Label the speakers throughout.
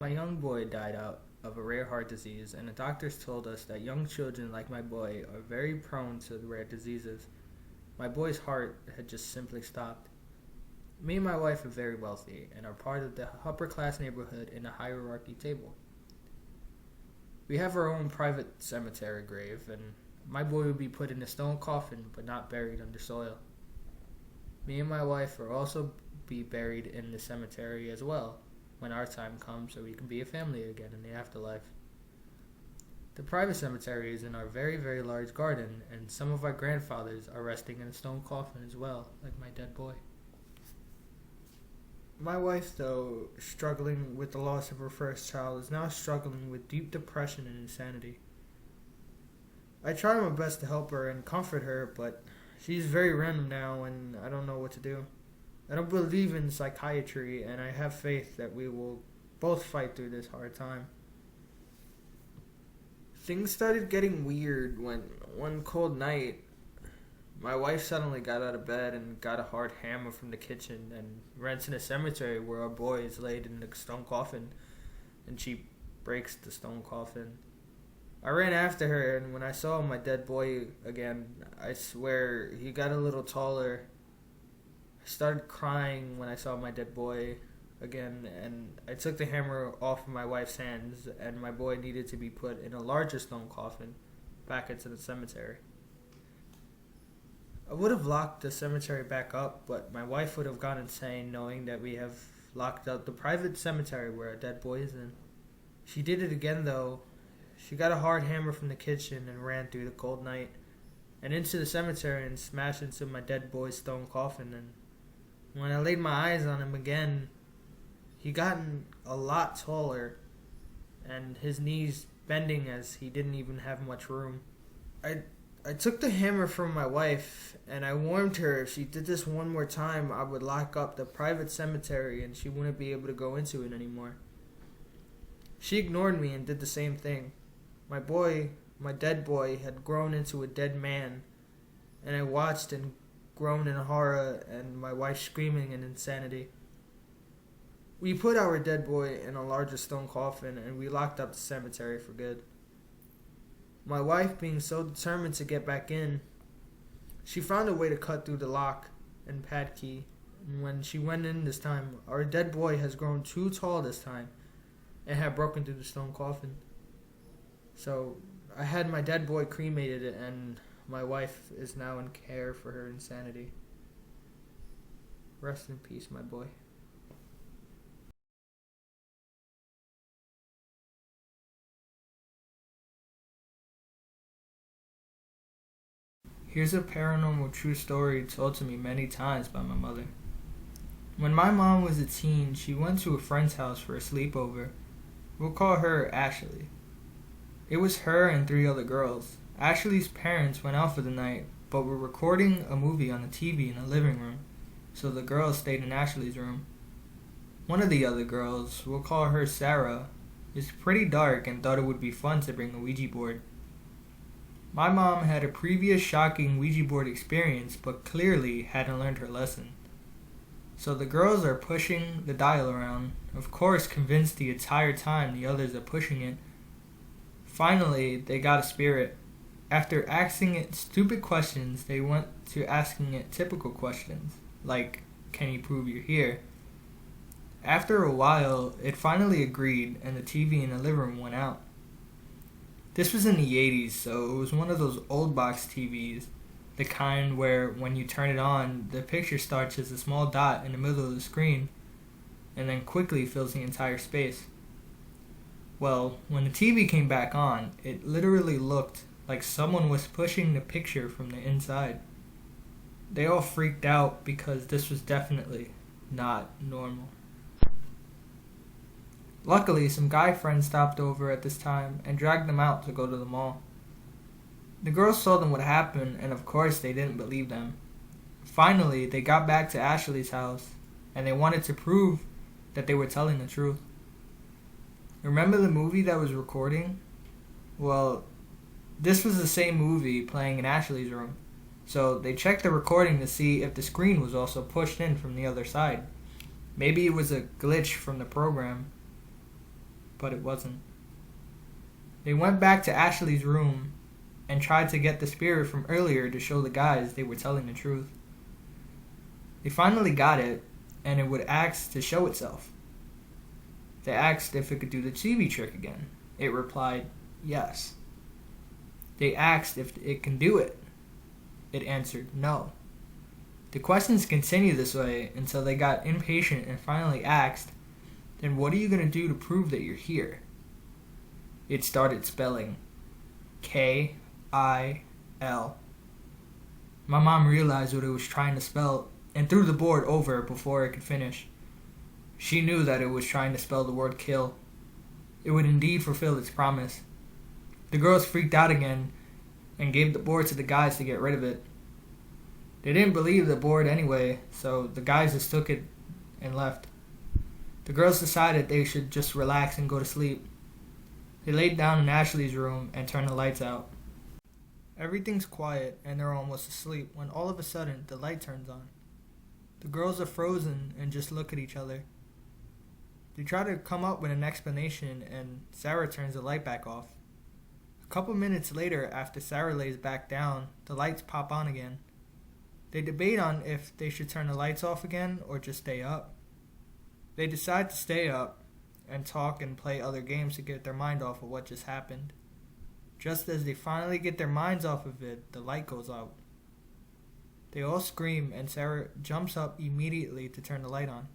Speaker 1: My young boy died out of a rare heart disease, and the doctors told us that young children like my boy are very prone to the rare diseases. My boy's heart had just simply stopped. Me and my wife are very wealthy and are part of the upper class neighborhood in the hierarchy table. We have our own private cemetery grave, and my boy will be put in a stone coffin but not buried under soil. Me and my wife will also be buried in the cemetery as well when our time comes so we can be a family again in the afterlife. The private cemetery is in our very, very large garden, and some of our grandfathers are resting in a stone coffin as well, like my dead boy. My wife, though struggling with the loss of her first child, is now struggling with deep depression and insanity. I try my best to help her and comfort her, but she's very random now and I don't know what to do. I don't believe in psychiatry, and I have faith that we will both fight through this hard time. Things started getting weird when one cold night my wife suddenly got out of bed and got a hard hammer from the kitchen and ran to the cemetery where our boy is laid in the stone coffin, and she breaks the stone coffin. I ran after her, and when I saw my dead boy again, I swear he got a little taller. I started crying when I saw my dead boy again, and I took the hammer off of my wife's hands, and my boy needed to be put in a larger stone coffin back into the cemetery. I would have locked the cemetery back up, but my wife would have gone insane knowing that we have locked up the private cemetery where our dead boy is in. She did it again though. She got a hard hammer from the kitchen and ran through the cold night and into the cemetery and smashed into my dead boy's stone coffin. And when I laid my eyes on him again, he gotten a lot taller and his knees bending as he didn't even have much room. I took the hammer from my wife and I warned her if she did this one more time, I would lock up the private cemetery and she wouldn't be able to go into it anymore. She ignored me and did the same thing. My dead boy, had grown into a dead man, and I watched and groaned in horror and my wife screaming in insanity. We put our dead boy in a larger stone coffin and we locked up the cemetery for good. My wife, being so determined to get back in, she found a way to cut through the lock and pad key. And when she went in this time, our dead boy has grown too tall this time and had broken through the stone coffin. So I had my dead boy cremated, and my wife is now in care for her insanity. Rest in peace, my boy. Here's a paranormal true story told to me many times by my mother. When my mom was a teen, she went to a friend's house for a sleepover. We'll call her Ashley. It was her and three other girls. Ashley's parents went out for the night, but were recording a movie on the TV in the living room, so the girls stayed in Ashley's room. One of the other girls, we'll call her Sarah, is pretty dark and thought it would be fun to bring a Ouija board. My mom had a previous shocking Ouija board experience, but clearly hadn't learned her lesson. So the girls are pushing the dial around, of course convinced the entire time the others are pushing it. Finally, they got a spirit. After asking it stupid questions, they went to asking it typical questions, like, can you prove you're here? After a while, it finally agreed, and the TV in the living room went out. This was in the 80s, so it was one of those old box TVs, the kind where when you turn it on, the picture starts as a small dot in the middle of the screen, and then quickly fills the entire space. Well, when the TV came back on, it literally looked like someone was pushing the picture from the inside. They all freaked out because this was definitely not normal. Luckily, some guy friends stopped over at this time and dragged them out to go to the mall. The girls told them what happened, and of course they didn't believe them. Finally, they got back to Ashley's house, and they wanted to prove that they were telling the truth. Remember the movie that was recording? Well, this was the same movie playing in Ashley's room. So they checked the recording to see if the screen was also pushed in from the other side. Maybe it was a glitch from the program. but it wasn't. They went back to Ashley's room and tried to get the spirit from earlier to show the guys they were telling the truth. They finally got it, and it would ask to show itself. They asked if it could do the TV trick again. It replied, yes. They asked if it can do it. It answered, no. The questions continued this way until they got impatient and finally asked, then what are you going to do to prove that you're here? It started spelling K-I-L. My mom realized what it was trying to spell and threw the board over before it could finish. She knew that it was trying to spell the word kill. It would indeed fulfill its promise. The girls freaked out again and gave the board to the guys to get rid of it. They didn't believe the board anyway, so the guys just took it and left. The girls decided they should just relax and go to sleep. They laid down in Ashley's room and turned the lights out. Everything's quiet and they're almost asleep when all of a sudden the light turns on. The girls are frozen and just look at each other. They try to come up with an explanation and Sarah turns the light back off. A couple minutes later, after Sarah lays back down, the lights pop on again. They debate on if they should turn the lights off again or just stay up. They decide to stay up and talk and play other games to get their mind off of what just happened. Just as they finally get their minds off of it, the light goes out. They all scream and Sarah jumps up immediately to turn the light on.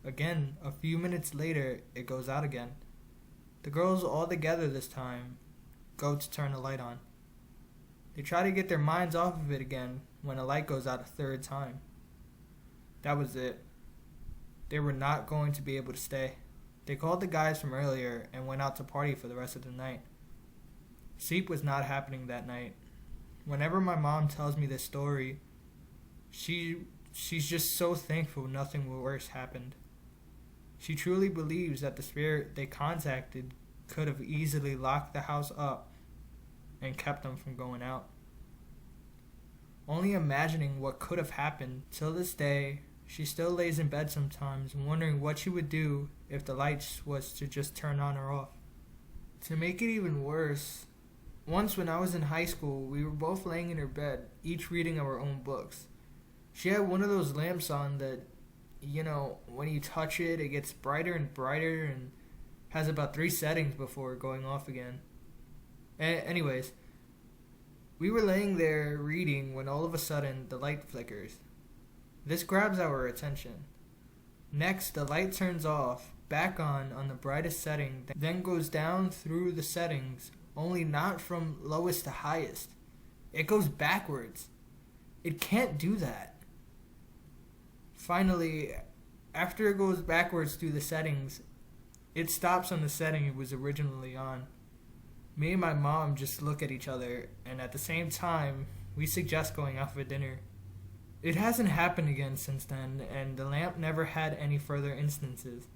Speaker 1: Again, a few minutes later, it goes out again. The girls all together this time go to turn the light on. They try to get their minds off of it again when the light goes out a third time. That was it. They were not going to be able to stay. They called the guys from earlier and went out to party for the rest of the night. Sleep was not happening that night. Whenever my mom tells me this story, she's just so thankful nothing worse happened. She truly believes that the spirit they contacted could have easily locked the house up and kept them from going out. Only imagining what could have happened, till this day, she still lays in bed sometimes wondering what she would do if the lights was to just turn on or off. To make it even worse, once when I was in high school, we were both laying in her bed, each reading our own books. She had one of those lamps on that, when you touch it, it gets brighter and brighter and has about 3 settings before going off again. Anyways, we were laying there reading when all of a sudden the light flickers. This grabs our attention. Next, the light turns off, back on the brightest setting, then goes down through the settings, only not from lowest to highest. It goes backwards. It can't do that. Finally, after it goes backwards through the settings, it stops on the setting it was originally on. Me and my mom just look at each other, and at the same time, we suggest going out for dinner. It hasn't happened again since then, and the lamp never had any further instances.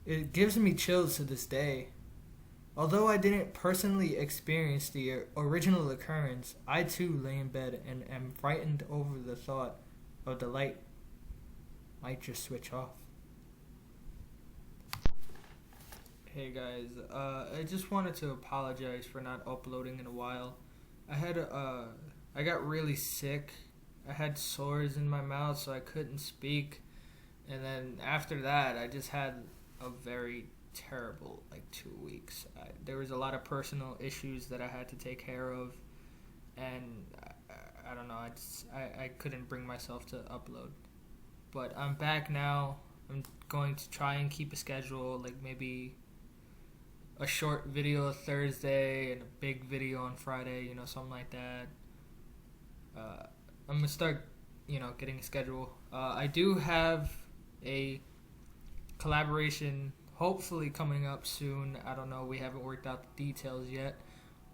Speaker 1: It gives me chills to this day. Although I didn't personally experience the original occurrence, I too lay in bed and am frightened over the thought of the light might just switch off. Hey guys, I just wanted to apologize for not uploading in a while. I got really sick. I had sores in my mouth, so I couldn't speak. And then after that, I just had a very terrible 2 weeks. There was a lot of personal issues that I had to take care of, and I don't know. I couldn't bring myself to upload. But I'm back now. I'm going to try and keep a schedule, maybe a short video Thursday and a big video on Friday, something like that. I'm going to start, getting a schedule. I do have a collaboration hopefully coming up soon. I don't know. We haven't worked out the details yet.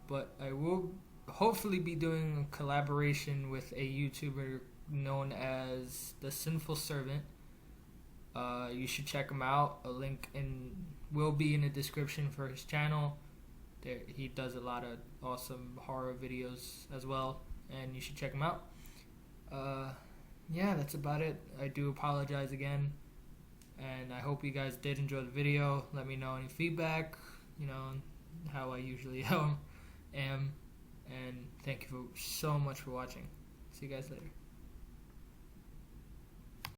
Speaker 1: But I will hopefully be doing a collaboration with a YouTuber known as The Sinful Servant. You should check him out. A link will be in the description for his channel. He does a lot of awesome horror videos as well, and you should check him out. Yeah, that's about it. I do apologize again, and I hope you guys did enjoy the video. Let me know any feedback, how I usually am. And thank you so much for watching. See you guys later.